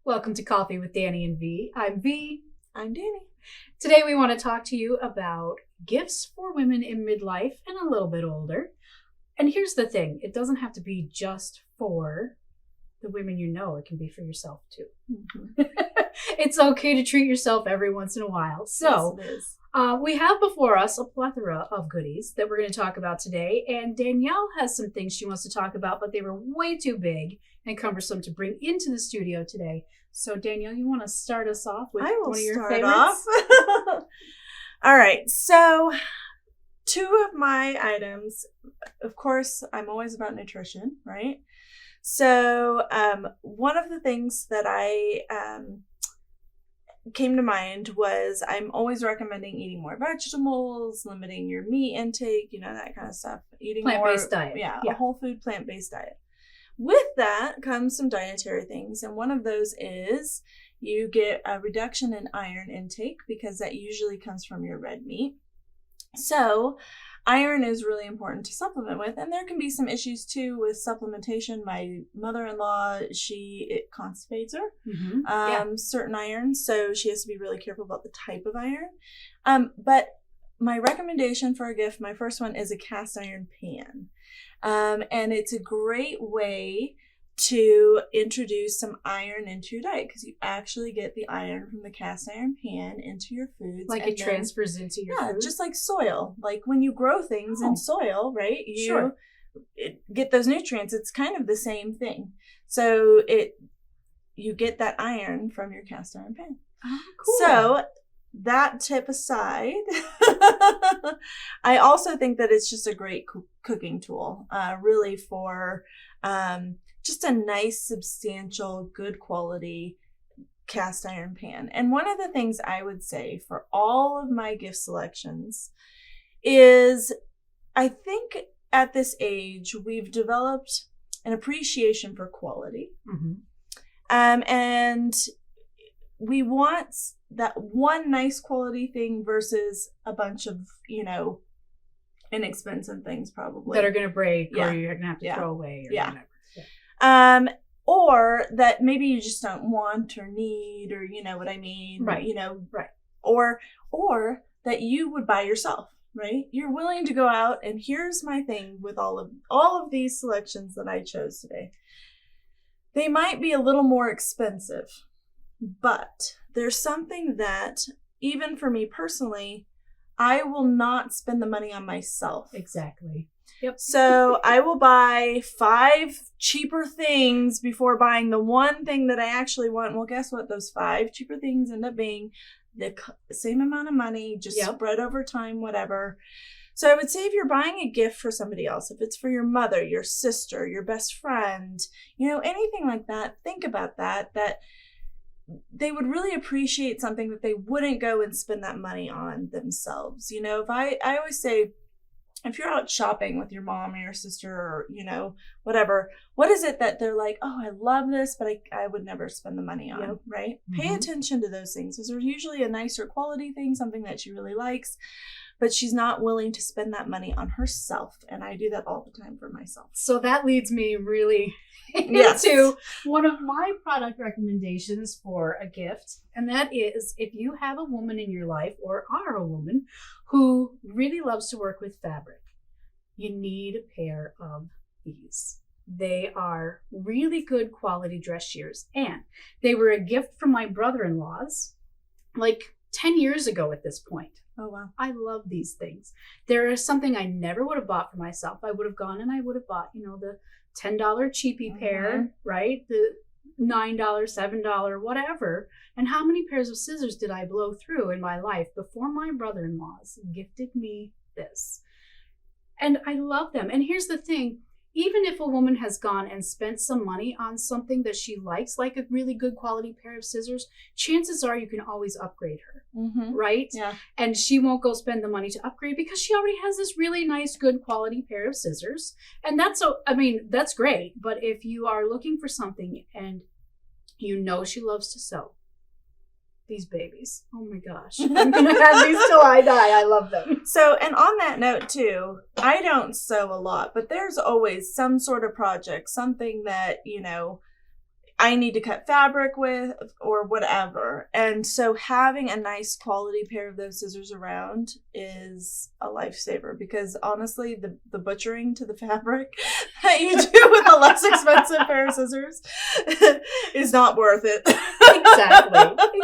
Welcome to Coffee with Danny and V. I'm V. I'm Danny. Today we want to talk to you about gifts for women in midlife and a little bit older. And here's the thing, it doesn't have to be just for the women you know, it can be for yourself too. Mm-hmm. It's okay to treat yourself every once in a while. So yes, it is. We have before us a plethora of goodies that we're going to talk about today. And Danielle has some things she wants to talk about, but they were way too big and cumbersome to bring into the studio today. So Danielle, you want to start us off with one of your favorites? All right. So two of my items, of course, I'm always about nutrition, right? So one of the things that I came to mind was I'm always recommending eating more vegetables, limiting your meat intake, that kind of stuff. Eating plant-based diet. Yeah, a whole food plant-based diet. With that comes some dietary things, and one of those is you get a reduction in iron intake because that usually comes from your red meat. So iron is really important to supplement with, and there can be some issues too with supplementation. My mother-in-law, it constipates her, certain irons, so she has to be really careful about the type of iron. But my recommendation for a gift, my first one, is a cast iron pan. And it's a great way to introduce some iron into your diet because you actually get the iron from the cast iron pan into your foods. Like it transfers into your food? Just like soil. Like when you grow things in soil, right? You get those nutrients. It's kind of the same thing. So you get that iron from your cast iron pan. Oh, cool. So that tip aside, I also think that it's just a great cooking tool, really for just a nice, substantial, good quality cast iron pan. And one of the things I would say for all of my gift selections is I think at this age, we've developed an appreciation for quality. Mm-hmm. And we want that one nice quality thing versus a bunch of, inexpensive things probably. That are going to break or you're going to have to throw away or whatever. Yeah. Or that maybe you just don't want or need or you know what I mean. Right. Right. Or that you would buy yourself, right? You're willing to go out, and here's my thing with all of these selections that I chose today. They might be a little more expensive, but there's something that, even for me personally, I will not spend the money on myself. Exactly. Yep. So I will buy 5 cheaper things before buying the one thing that I actually want. Well, guess what? Those 5 cheaper things end up being the same amount of money, just spread over time, whatever. So I would say if you're buying a gift for somebody else, if it's for your mother, your sister, your best friend, anything like that, think about that they would really appreciate something that they wouldn't go and spend that money on themselves. If I always say, if you're out shopping with your mom or your sister or, whatever, what is it that they're like, oh, I love this, but I would never spend the money on, right? Mm-hmm. Pay attention to those things because there's usually a nicer quality thing, something that she really likes, but she's not willing to spend that money on herself. And I do that all the time for myself. So that leads me really into one of my product recommendations for a gift. And that is, if you have a woman in your life or are a woman who really loves to work with fabric, you need a pair of these. They are really good quality dress shears. And they were a gift from my brother-in-law's like 10 years ago at this point. Oh, wow. I love these things. There is something I never would have bought for myself. I would have gone and I would have bought, the $10 cheapie pair, right? The $9, $7, whatever. And how many pairs of scissors did I blow through in my life before my brother-in-laws gifted me this? And I love them. And here's the thing. Even if a woman has gone and spent some money on something that she likes, like a really good quality pair of scissors, chances are you can always upgrade her, right? Yeah. And she won't go spend the money to upgrade because she already has this really nice, good quality pair of scissors. And that's great. But if you are looking for something and she loves to sew, these babies. Oh my gosh. I'm going to have these till I die. I love them. So, and on that note too, I don't sew a lot, but there's always some sort of project, something that, I need to cut fabric with or whatever. And so having a nice quality pair of those scissors around is a lifesaver, because honestly, the butchering to the fabric that you do with a less expensive pair of scissors is not worth it.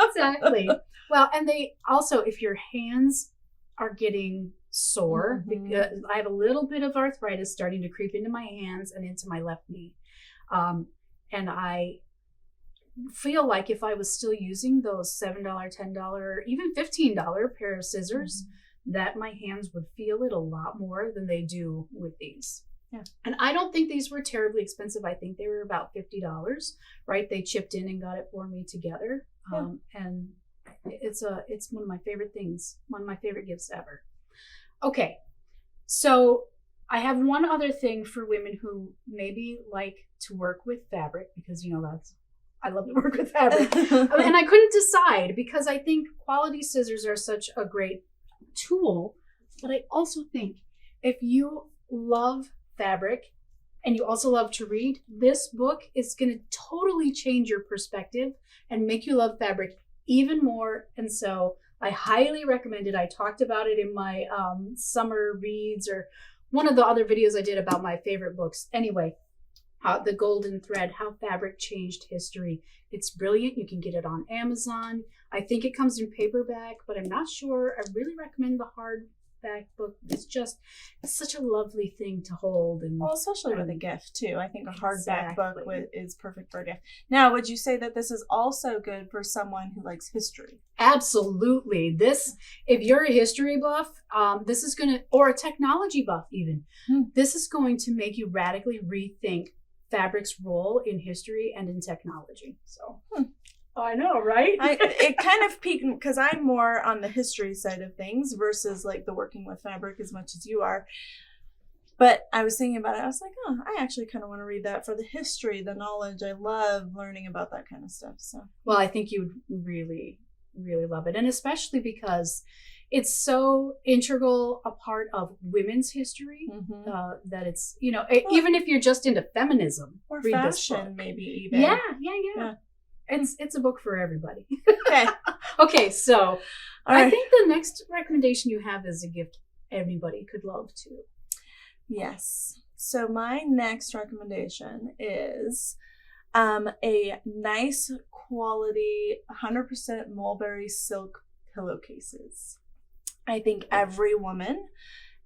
Exactly. Well, and they also, if your hands are getting sore, because I have a little bit of arthritis starting to creep into my hands and into my left knee. And I feel like if I was still using those $7, $10, even $15 pair of scissors, that my hands would feel it a lot more than they do with these. Yeah. And I don't think these were terribly expensive. I think they were about $50, right? They chipped in and got it for me together. Yeah. And it's one of my favorite things, one of my favorite gifts ever. Okay. So I have one other thing for women who maybe like to work with fabric, because, I love to work with fabric. And I couldn't decide, because I think quality scissors are such a great tool. But I also think if you love fabric and you also love to read, this book is going to totally change your perspective and make you love fabric even more. And so I highly recommend it. I talked about it in my summer reads, or one of the other videos I did about my favorite books. Anyway, The Golden Thread, How Fabric Changed History. It's brilliant. You can get it on Amazon. I think it comes in paperback, but I'm not sure. I really recommend the hardback book. It's such a lovely thing to hold. And well, especially with a gift too. I think a hardback book is perfect for a gift. Now, would you say that this is also good for someone who likes history? Absolutely. If you're a history buff, this is or a technology buff even, this is going to make you radically rethink fabric's role in history and in technology. So I know, right? It kind of piqued, because I'm more on the history side of things versus like the working with fabric as much as you are. But I was thinking about it. I was like, I actually kind of want to read that for the history, the knowledge. I love learning about that kind of stuff. So, well, I think you would really, really love it. And especially because it's so integral a part of women's history that it's, even if you're just into feminism or read fashion, this book. maybe even. Yeah. It's a book for everybody. Okay. Okay, so all right. I think the next recommendation you have is a gift everybody could love too. Yes. So my next recommendation is a nice quality 100% Mulberry silk pillowcases. I think every woman,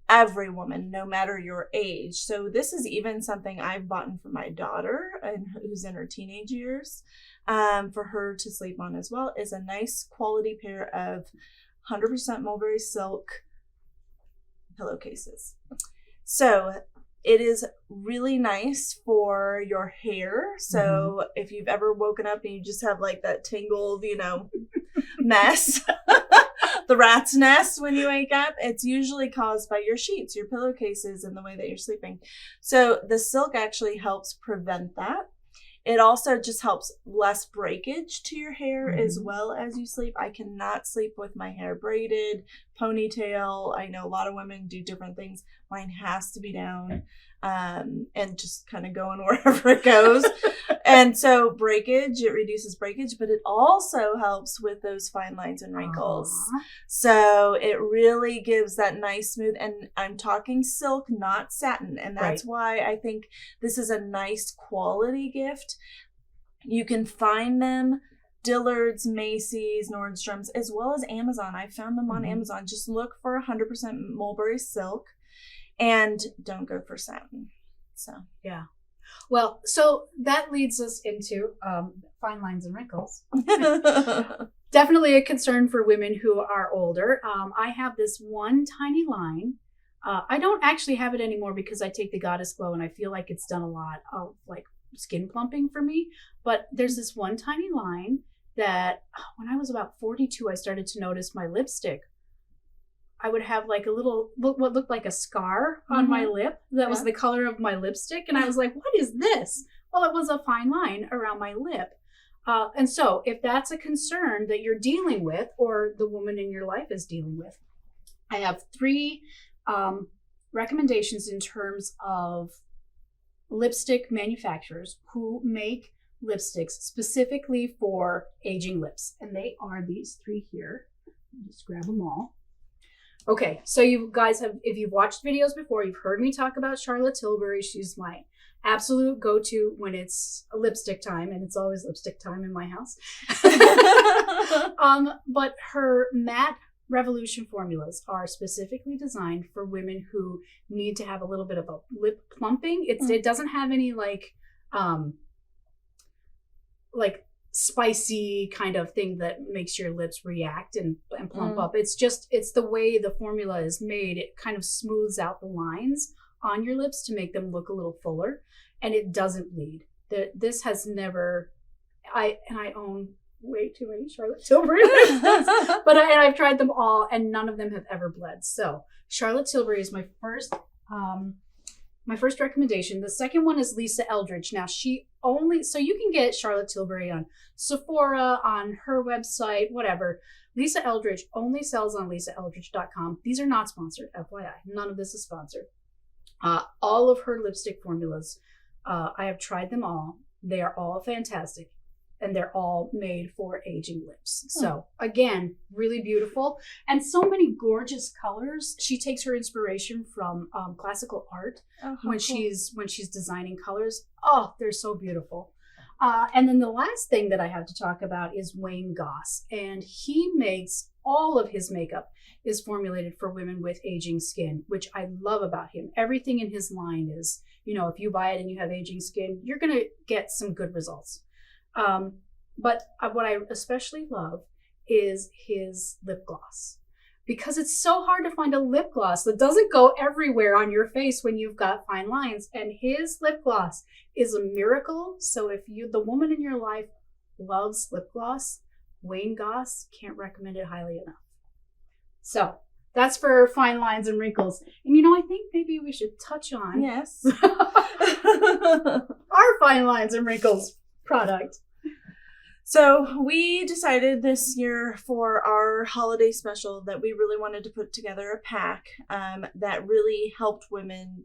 no matter your age. So this is even something I've bought for my daughter, and who's in her teenage years, for her to sleep on as well, is a nice quality pair of 100% Mulberry silk pillowcases. So it is really nice for your hair. So if you've ever woken up and you just have like that tangled, mess, the rat's nest when you wake up, it's usually caused by your sheets, your pillowcases, and the way that you're sleeping. So the silk actually helps prevent that. It also just helps less breakage to your hair as well as you sleep. I cannot sleep with my hair braided, ponytail. I know a lot of women do different things. Mine has to be down and just kind of going wherever it goes. And so it reduces breakage, but it also helps with those fine lines and wrinkles. So it really gives that nice smooth, and I'm talking silk, not satin. And that's why I think this is a nice quality gift. You can find them Dillard's, Macy's, Nordstrom's, as well as Amazon. I found them on Amazon. Just look for 100% Mulberry silk and don't go for satin. So, yeah. Well, so that leads us into fine lines and wrinkles. Definitely a concern for women who are older. I have this one tiny line. I don't actually have it anymore because I take the Goddess Glow and I feel like it's done a lot of like skin plumping for me. But there's this one tiny line that when I was about 42, I started to notice my lipstick. I would have like a little, what looked like a scar on my lip that was the color of my lipstick. And I was like, what is this? Well, it was a fine line around my lip. And so if that's a concern that you're dealing with, or the woman in your life is dealing with, I have 3 recommendations in terms of lipstick manufacturers who make lipsticks specifically for aging lips. And they are these 3 here. Just grab them all. Okay, so you guys have, if you've watched videos before, you've heard me talk about Charlotte Tilbury. She's my absolute go-to when it's a lipstick time, and it's always lipstick time in my house. But her matte Revolution formulas are specifically designed for women who need to have a little bit of a lip plumping. It doesn't have any like spicy kind of thing that makes your lips react and plump up. It's the way the formula is made. It kind of smooths out the lines on your lips to make them look a little fuller, and it doesn't bleed. This has never, I own way too many Charlotte Tilbury but I've tried them all, and none of them have ever bled. So Charlotte Tilbury is my first recommendation. The second one is Lisa Eldridge. Now so you can get Charlotte Tilbury on Sephora, on her website, whatever. Lisa Eldridge only sells on lisaeldridge.com. These are not sponsored, FYI. None of this is sponsored. All of her lipstick formulas, I have tried them all. They are all fantastic, and they're all made for aging lips. So again, really beautiful, and so many gorgeous colors. She takes her inspiration from classical art when she's designing colors. Oh, they're so beautiful. And then the last thing that I have to talk about is Wayne Goss, and he makes all of his makeup is formulated for women with aging skin, which I love about him. Everything in his line is, if you buy it and you have aging skin, you're going to get some good results. But what I especially love is his lip gloss, because it's so hard to find a lip gloss that doesn't go everywhere on your face when you've got fine lines. And his lip gloss is a miracle. So if the woman in your life loves lip gloss, Wayne Goss, can't recommend it highly enough. So that's for fine lines and wrinkles. And I think maybe we should touch on our fine lines and wrinkles product. So we decided this year for our holiday special that we really wanted to put together a pack that really helped women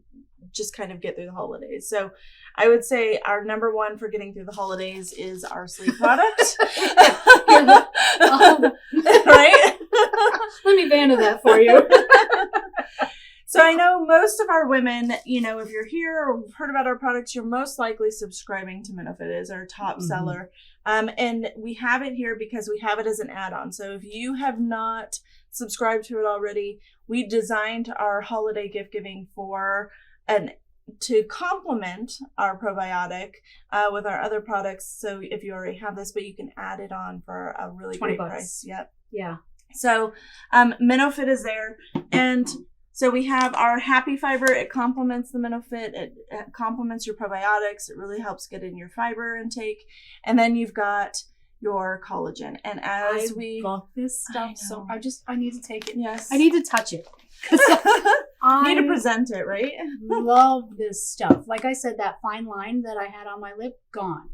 just kind of get through the holidays. So I would say our number one for getting through the holidays is our sleep product. Right? Let me banner that for you. So I know most of our women, if you're here or heard about our products, you're most likely subscribing to MenoFit. It is our top seller. And we have it here because we have it as an add-on. So if you have not subscribed to it already, we designed our holiday gift giving to complement our probiotic with our other products. So if you already have this, but you can add it on for a really great price. Yep. Yeah. So MenoFit is there. And so we have our Happy Fiber. It complements the MenoFit. It complements your probiotics. It really helps get in your fiber intake. And then you've got your collagen. And as I love this stuff, so I need to take it. Yes. I need to touch it. I need to present it, right? Love this stuff. Like I said, that fine line that I had on my lip, gone.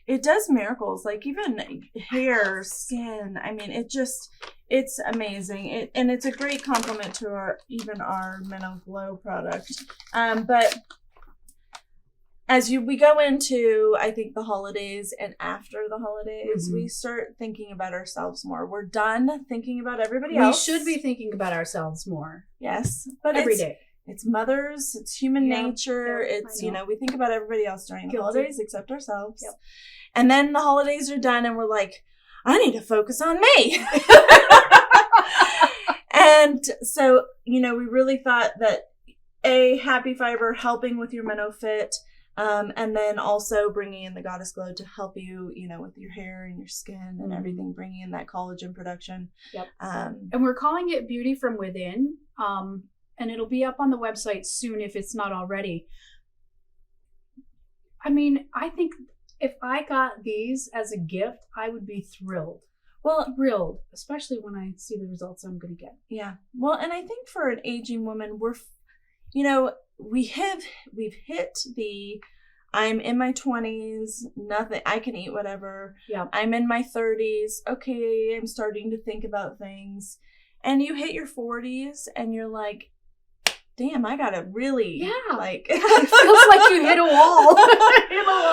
It does miracles, like even hair, skin. I mean, it's amazing. And it's a great compliment to our Meno Glow product. But as we go into, I think, the holidays and after the holidays, we start thinking about ourselves more. We're done thinking about everybody else. We should be thinking about ourselves more. Yes. But every day. It's mothers, it's human nature. It's, we think about everybody else during the holidays except ourselves. Yep. And then the holidays are done and we're like, I need to focus on me. And so, we really thought that Happy Fiber helping with your MenoFit, and then also bringing in the Goddess Glow to help you, with your hair and your skin and everything, bringing in that collagen production. Yep. And we're calling it Beauty from Within. And it'll be up on the website soon if it's not already. I mean, I think if I got these as a gift, I would be thrilled. Well, thrilled, especially when I see the results I'm going to get. Yeah. Well, and I think for an aging woman, we've hit the I'm in my 20s, nothing, I can eat whatever. Yeah. I'm in my 30s. Okay, I'm starting to think about things. And you hit your 40s and you're like, damn, I gotta really it feels like you hit a wall.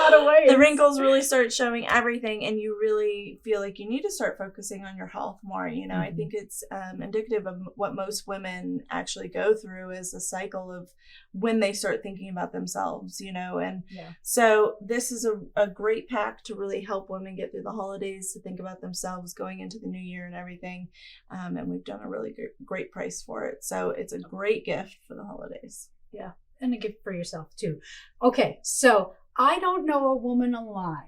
lot of ways. The wrinkles really start showing everything, and you really feel like you need to start focusing on your health more. You know, I think it's indicative of what most women actually go through is a cycle of when they start thinking about themselves, you know, and so this is a great pack to really help women get through the holidays, to think about themselves going into the new year and everything. And we've done a really great price for it. So it's a great gift for the holidays. Yeah. And a gift for yourself too. Okay. So I don't know a woman alive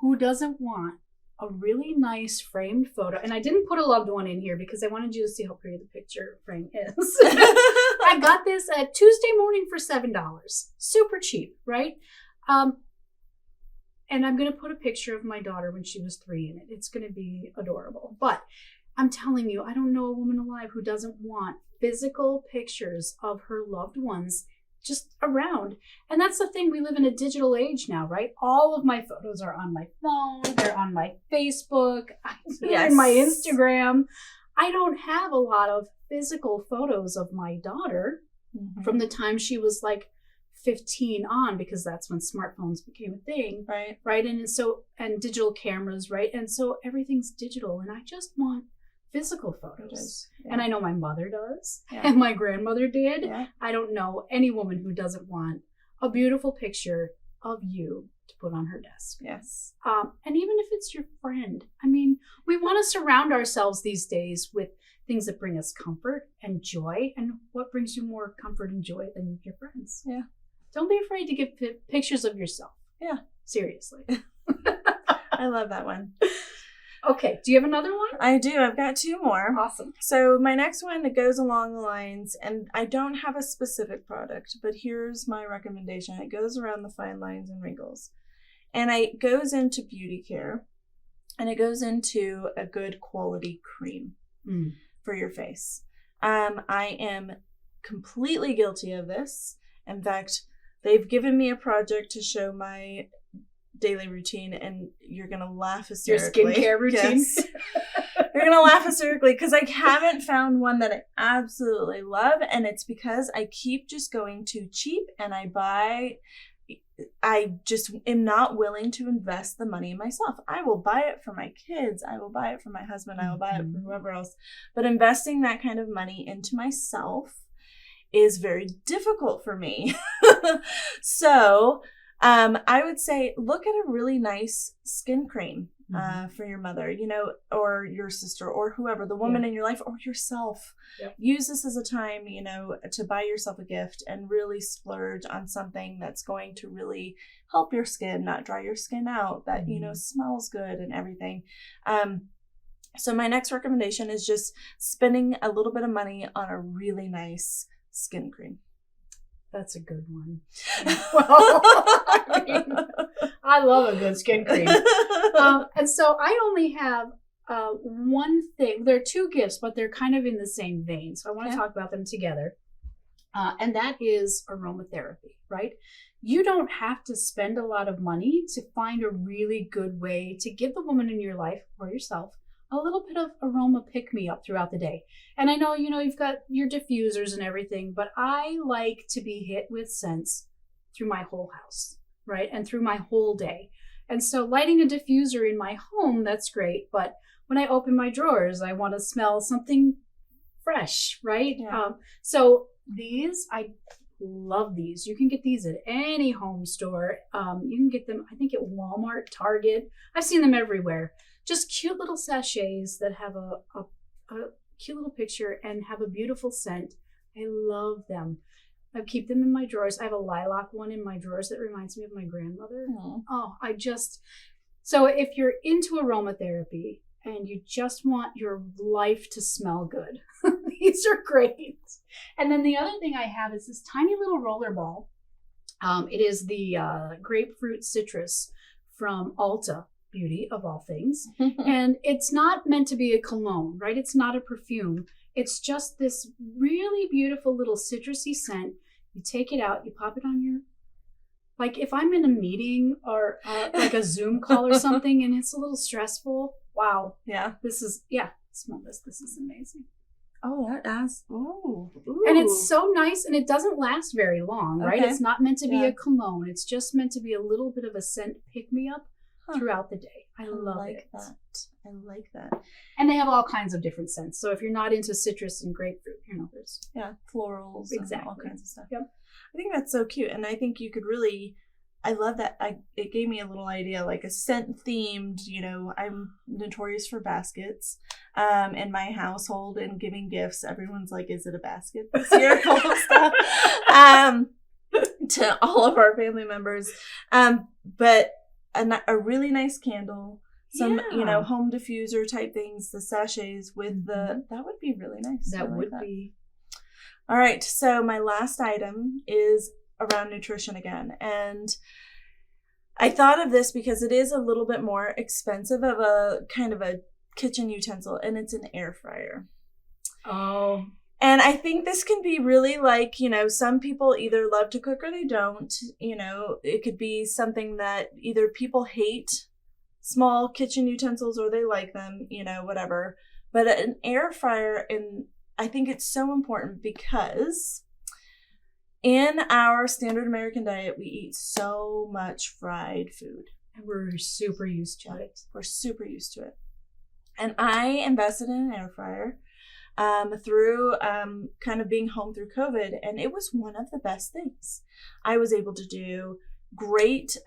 who doesn't want a really nice framed photo. And I didn't put a loved one in here because I wanted you to see how pretty the picture frame is. I got this at Tuesday morning for $7. Super cheap, right? And I'm going to put a picture of my daughter when she was 3 in it. It's going to be adorable. But I'm telling you, I don't know a woman alive who doesn't want physical pictures of her loved ones just around. And that's the thing. We live in a digital age now, right? All of my photos are on my phone. They're on my Facebook. They're in my Instagram. I don't have a lot of physical photos of my daughter from the time she was like 15 on, because that's when smartphones became a thing. Right. And digital cameras, right? And so everything's digital, and I just want physical photos. And I know my mother does, and my grandmother did. I don't know any woman who doesn't want a beautiful picture of you to put on her desk. And even if it's your friend, I mean, we want to surround ourselves these days with things that bring us comfort and joy. And what brings you more comfort and joy than your friends? Don't be afraid to give pictures of yourself. Seriously. I love that one. Okay. Do you have another one? I do. I've got 2 more. Awesome. So my next one, it goes along the lines, and I don't have a specific product, but here's my recommendation. It goes around the fine lines and wrinkles. And it goes into beauty care, and it goes into a good quality cream for your face. I am completely guilty of this. In fact, they've given me a project to show my daily routine, and you're gonna laugh hysterically. Your skincare routine? Yes. You're gonna laugh hysterically because I haven't found one that I absolutely love, and it's because I keep just going too cheap, and I just am not willing to invest the money in myself. I will buy it for my kids, I will buy it for my husband, I will buy it for whoever else, but investing that kind of money into myself is very difficult for me. So I would say look at a really nice skin cream for your mother, you know, or your sister, or whoever, the woman in your life, or yourself. Use this as a time, you know, to buy yourself a gift and really splurge on something that's going to really help your skin, not dry your skin out, that, you know, smells good and everything. So my next recommendation is just spending a little bit of money on a really nice skin cream. That's a good one. Well, I love a good skin cream. And so I only have one thing. There are 2 gifts, but they're kind of in the same vein. So I want to talk about them together. And that is aromatherapy, right? You don't have to spend a lot of money to find a really good way to give the woman in your life or yourself a little bit of aroma pick-me-up throughout the day. And I know, you know, you've got your diffusers and everything, but I like to be hit with scents through my whole house, right? And through my whole day. And so lighting a diffuser in my home, that's great. But when I open my drawers, I want to smell something fresh, right? So these, I love these. You can get these at any home store. You can get them, I think, at Walmart, Target. I've seen them everywhere. Just cute little sachets that have a cute little picture and have a beautiful scent. I love them. I keep them in my drawers. I have a lilac one in my drawers that reminds me of my grandmother. So if you're into aromatherapy and you just want your life to smell good, these are great. And then the other thing I have is this tiny little roller ball. It is the grapefruit citrus from Ulta Beauty, of all things. And it's not meant to be a cologne, right? It's not a perfume. It's just this really beautiful little citrusy scent. You take it out, you pop it on your, like if I'm in a meeting or like a Zoom call or something and it's a little stressful, wow. Smell this. This is amazing. Oh, that does. Ooh. And it's so nice, and it doesn't last very long, right? Okay. It's not meant to be a cologne. It's just meant to be a little bit of a scent pick-me-up throughout the day. I love it. I like that. And they have all kinds of different scents. So if you're not into citrus and grapefruit, there's florals and all kinds of stuff. Yep. I think that's so cute, and I think you could really. I love that. It gave me a little idea, like a scent themed. I'm notorious for baskets. In my household and giving gifts, everyone's like, "Is it a basket this year?" Full of stuff. To all of our family members, but a really nice candle, some home diffuser type things, the sachets with that would be really nice. That would be. All right, so my last item is around nutrition again, and I thought of this because it is a little bit more expensive of a kind of a kitchen utensil, and it's an air fryer. Oh. And I think this can be really like, some people either love to cook or they don't. It could be something that either people hate small kitchen utensils or they like them, whatever. But an air fryer, and I think it's so important because in our standard American diet, we eat so much fried food. And we're super used to it. We're super used to it. And I invested in an air fryer through kind of being home through COVID. And it was one of the best things. I was able to do great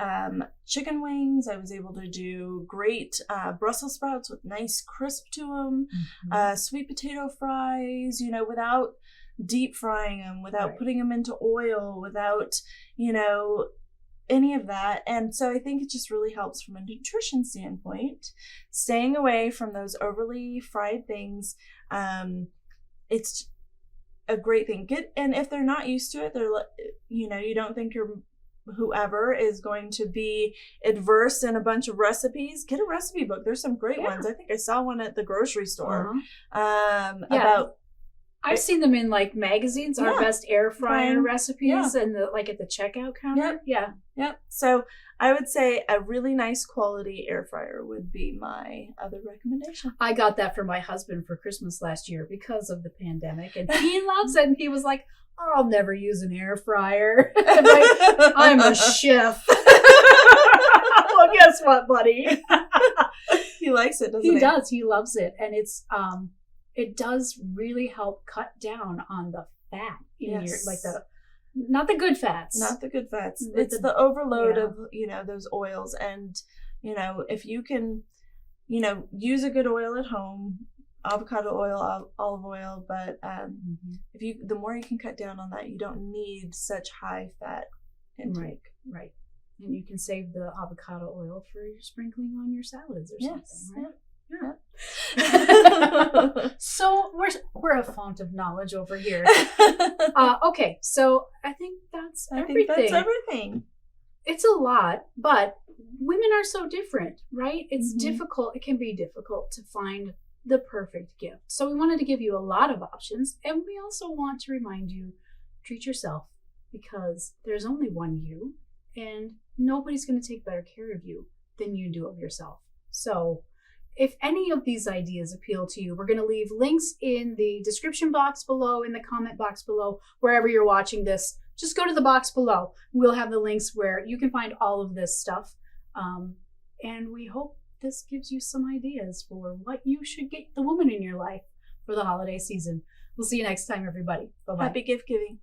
chicken wings. I was able to do great Brussels sprouts with nice crisp to them, sweet potato fries, without deep frying them, without putting them into oil, without, any of that. And so I think it just really helps from a nutrition standpoint, staying away from those overly fried things. It's a great thing. And if they're not used to it, they're, you don't think whoever is going to be adverse in a bunch of recipes, get a recipe book. There's some great ones. I think I saw one at the grocery store about. I've seen them in like magazines, our best air fryer recipes, and at the checkout counter. Yep. So I would say a really nice quality air fryer would be my other recommendation. I got that for my husband for Christmas last year because of the pandemic, and he loves it. And he was like, "I'll never use an air fryer. I'm a chef." Well, guess what, buddy? He likes it, doesn't he? He does. He loves it, and it's it does really help cut down on the fat in your, not the good fats. Not the good fats. It's the overload of, those oils. And, if you can, use a good oil at home, avocado oil, olive oil, but the more you can cut down on that, you don't need such high fat intake. Right. And you can save the avocado oil for your sprinkling on your salads or something, right? Yeah. So we're a font of knowledge over here. Okay, so I think that's everything. It's a lot, but women are so different, right? It's difficult. It can be difficult to find the perfect gift. So we wanted to give you a lot of options, and we also want to remind you, treat yourself, because there's only one you, and nobody's going to take better care of you than you do of yourself. So if any of these ideas appeal to you, we're going to leave links in the description box below, in the comment box below, wherever you're watching this. Just go to the box below. We'll have the links where you can find all of this stuff. And we hope this gives you some ideas for what you should get the woman in your life for the holiday season. We'll see you next time, everybody. Bye-bye. Happy gift giving.